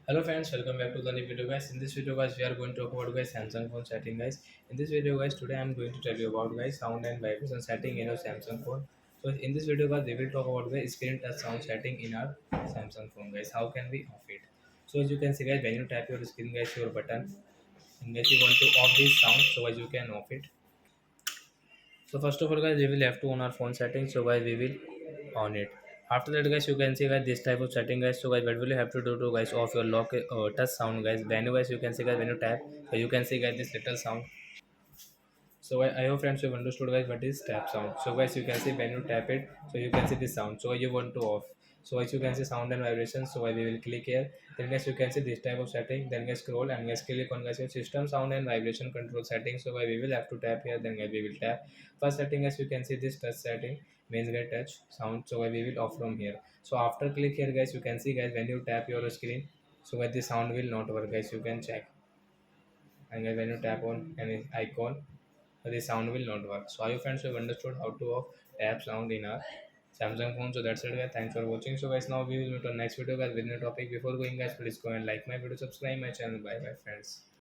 Hello friends, welcome back to the new video guys. In this video guys, we are going to talk about guys Samsung phone setting guys. In this video guys, today I am going to tell you about guys sound and vibration setting in your Samsung phone. So in this video guys, we will talk about guys screen touch sound setting in our Samsung phone guys. How can we off it? So as you can see guys, when you tap your screen guys, your button, and guys you want to off this sound, so guys you can off it. So first of all guys, we will have to on our phone settings. So guys, we will on it. After that guys, you can see guys this type of setting guys. So guys, what will you have to do to guys off your lock touch sound guys? When you guys you can see guys when you tap, so you can see guys this little sound. So I hope friends you have understood guys what is tap sound. So guys you can see when you tap it, so you can see this sound. So you want to off. So as you can see sound and vibration. So we will click here. Then guys you can see this type of setting. Then guys scroll and guys click on guys your system sound and vibration control setting. So we will have to tap here. Then guys we will tap. First setting as you can see this touch setting means get touch sound. So we will off from here. So after click here guys you can see guys when you tap your screen. So guys the sound will not work guys. You can check. And guys when you tap on any icon the sound will not work. So I hope friends have understood how to off tap sound in our Samsung phone. So that's it guys. Thanks for watching. So guys now we will meet on next video guys with new topic. Before going guys, please go and like my video, subscribe my channel. Bye bye friends.